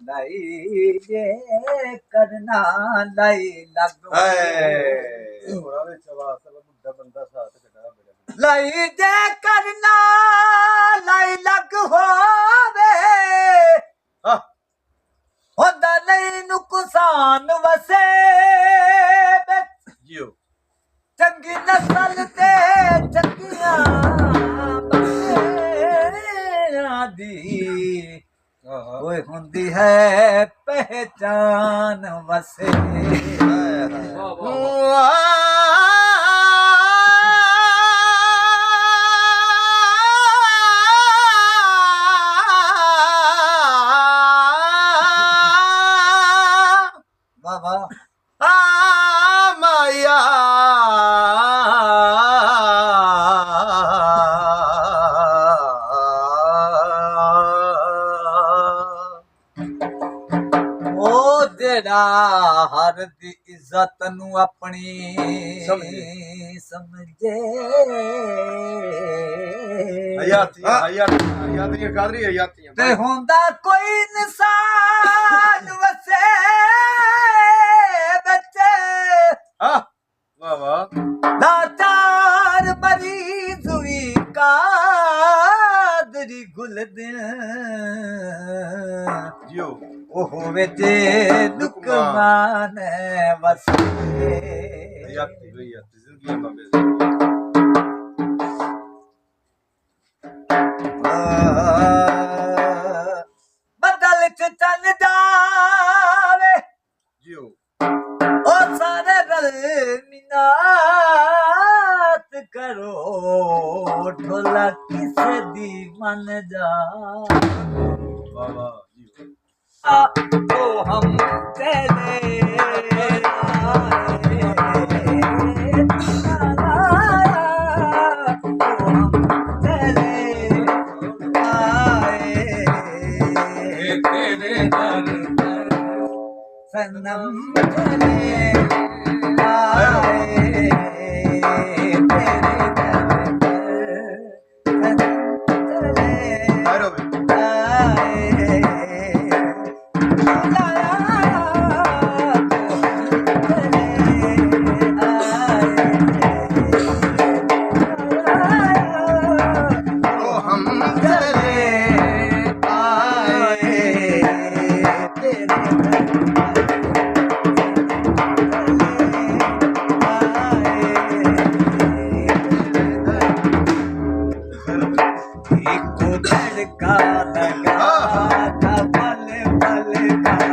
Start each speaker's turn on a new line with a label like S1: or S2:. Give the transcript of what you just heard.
S1: लाई जे करना लाई लग लाई जे करना लाई लग होवे होंदा नहीं नुकसान वसे चंगी नस्ल ते चंगियां बंदियां दी कोई हुंदी है पहचान वसे माया ओ जेड़ा हर दी इज्जत नू अपनी समझे ते होंदा कोई इंसान वसे लाचार मरीज हुई कादरी गुल दियो ओ होवे जे दुकमान वसे बदल च चल जावे ओ सारे रल मिनात करो ढोला किसे दी मन जा तो हम चले सनम चले आए तेरे दर सनम चले आए तो हम चले आए तेरे लगा था पल पल का